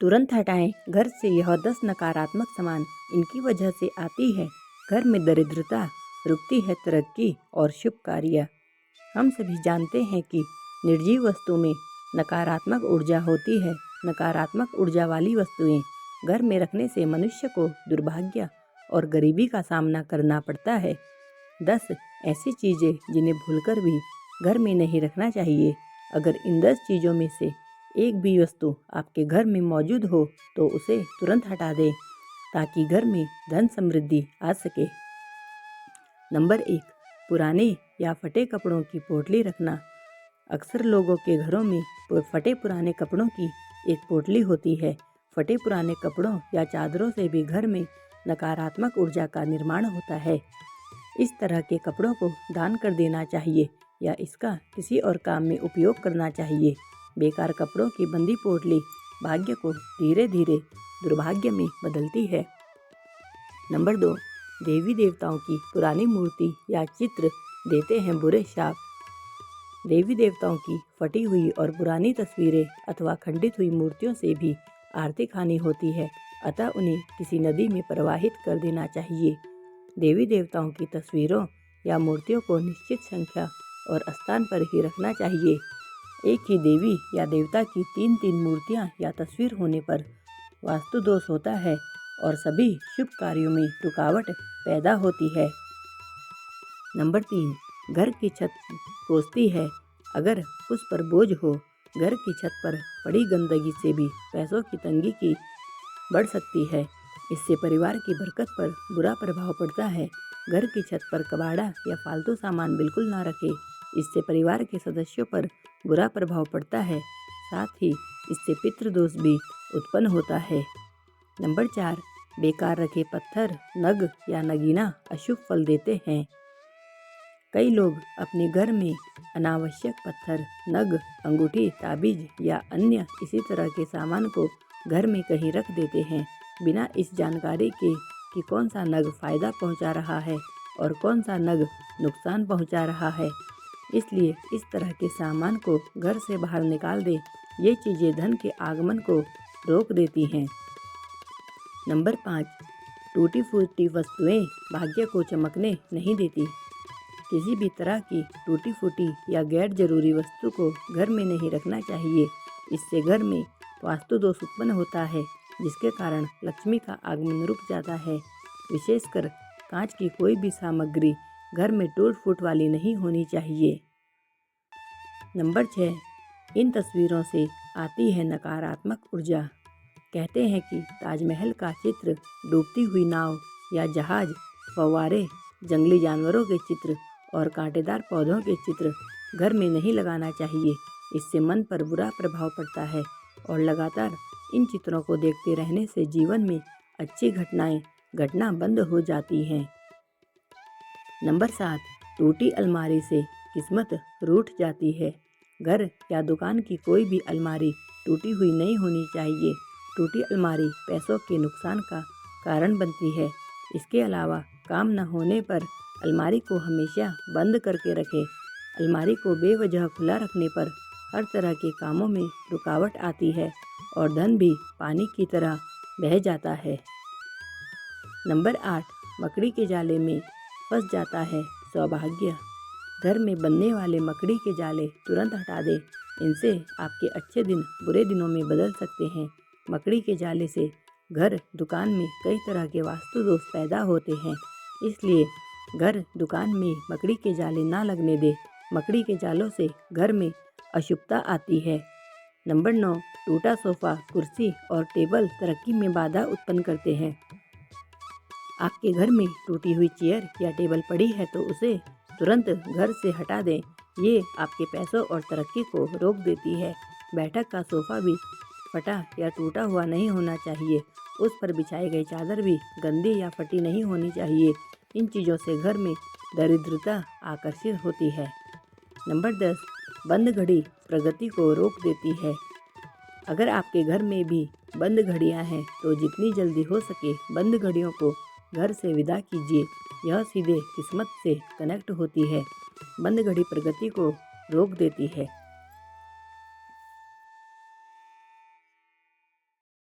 तुरंत हटाएं। घर से यह 10 नकारात्मक सामान इनकी वजह से आती है। घर में दरिद्रता, रुकती है तरक्की और शुभ कार्य। हम सभी जानते हैं कि निर्जीव वस्तु में नकारात्मक ऊर्जा होती है। नकारात्मक ऊर्जा वाली वस्तुएं घर में रखने से मनुष्य को दुर्भाग्य और गरीबी का सामना करना पड़ता है। 10 ऐसी चीज़ें जिन्हें भूलकर भी घर में नहीं रखना चाहिए। अगर इन 10 चीज़ों में से एक भी वस्तु आपके घर में मौजूद हो तो उसे तुरंत हटा दें ताकि घर में धन समृद्धि आ सके। नंबर 1, पुराने या फटे कपड़ों की पोटली रखना। अक्सर लोगों के घरों में फटे पुराने कपड़ों की एक पोटली होती है। फटे पुराने कपड़ों या चादरों से भी घर में नकारात्मक ऊर्जा का निर्माण होता है। इस तरह के कपड़ों को दान कर देना चाहिए या इसका किसी और काम में उपयोग करना चाहिए। बेकार कपड़ों की बंदी पोटली भाग्य को धीरे धीरे दुर्भाग्य में बदलती है। नंबर 2, देवी देवताओं की पुरानी मूर्ति या चित्र देते हैं बुरे शाप। देवी देवताओं की फटी हुई और पुरानी तस्वीरें अथवा खंडित हुई मूर्तियों से भी आर्थिक हानि होती है, अतः उन्हें किसी नदी में प्रवाहित कर देना चाहिए। देवी देवताओं की तस्वीरों या मूर्तियों को निश्चित संख्या और स्थान पर ही रखना चाहिए। एक ही देवी या देवता की 3-3 मूर्तियां या तस्वीर होने पर वास्तु दोष होता है और सभी शुभ कार्यों में रुकावट पैदा होती है। नंबर 3, घर की छत कोसती है। अगर उस पर बोझ हो, घर की छत पर पड़ी गंदगी से भी पैसों की तंगी की बढ़ सकती है। इससे परिवार की बरकत पर बुरा प्रभाव पड़ता है। घर की छत पर कबाड़ा या फालतू सामान बिल्कुल ना रखें। इससे परिवार के सदस्यों पर बुरा प्रभाव पड़ता है। साथ ही इससे पितृदोष भी उत्पन्न होता है। नंबर 4, बेकार रखे पत्थर, नग या नगीना अशुभ फल देते हैं। कई लोग अपने घर में अनावश्यक पत्थर, नग, अंगूठी, ताबीज या अन्य इसी तरह के सामान को घर में कहीं रख देते हैं बिना इस जानकारी के कि कौन सा नग फायदा पहुंचा रहा है और कौन सा नग नुकसान पहुंचा रहा है। इसलिए इस तरह के सामान को घर से बाहर निकाल दें। ये चीज़ें धन के आगमन को रोक देती हैं। नंबर 5, टूटी फूटी वस्तुएं भाग्य को चमकने नहीं देती। किसी भी तरह की टूटी फूटी या गैर जरूरी वस्तु को घर में नहीं रखना चाहिए। इससे घर में वास्तु दोष उत्पन्न होता है जिसके कारण लक्ष्मी का आगमन रुक जाता है। विशेषकर कांच की कोई भी सामग्री घर में टूट फूट वाली नहीं होनी चाहिए। नंबर 6, इन तस्वीरों से आती है नकारात्मक ऊर्जा। कहते हैं कि ताजमहल का चित्र, डूबती हुई नाव या जहाज, फव्वारे, जंगली जानवरों के चित्र और कांटेदार पौधों के चित्र घर में नहीं लगाना चाहिए। इससे मन पर बुरा प्रभाव पड़ता है और लगातार इन चित्रों को देखते रहने से जीवन में अच्छी घटनाएं घटना बंद हो जाती हैं। नंबर 7, टूटी अलमारी से किस्मत रूठ जाती है। घर या दुकान की कोई भी अलमारी टूटी हुई नहीं होनी चाहिए। टूटी अलमारी पैसों के नुकसान का कारण बनती है। इसके अलावा काम न होने पर अलमारी को हमेशा बंद करके रखें। अलमारी को बेवजह खुला रखने पर हर तरह के कामों में रुकावट आती है और धन भी पानी की तरह बह जाता है। नंबर 8, मकड़ी के जाले में फंस जाता है सौभाग्य। घर में बनने वाले मकड़ी के जाले तुरंत हटा दें। इनसे आपके अच्छे दिन बुरे दिनों में बदल सकते हैं। मकड़ी के जाले से घर, दुकान में कई तरह के वास्तु दोष पैदा होते हैं। इसलिए घर, दुकान में मकड़ी के जाले ना लगने दें। मकड़ी के जालों से घर में अशुभता आती है। नंबर 9, टूटा सोफा, कुर्सी और टेबल तरक्की में बाधा उत्पन्न करते हैं। आपके घर में टूटी हुई चेयर या टेबल पड़ी है तो उसे तुरंत घर से हटा दें। ये आपके पैसों और तरक्की को रोक देती है। बैठक का सोफा भी फटा या टूटा हुआ नहीं होना चाहिए। उस पर बिछाई गई चादर भी गंदी या फटी नहीं होनी चाहिए। इन चीज़ों से घर में दरिद्रता आकर्षित होती है। नंबर 10, बंद घड़ी प्रगति को रोक देती है। अगर आपके घर में भी बंद घड़ियां हैं तो जितनी जल्दी हो सके बंद घड़ियों को घर से विदा कीजिए। यह सीधे किस्मत से कनेक्ट होती है। बंद घड़ी प्रगति को रोक देती है।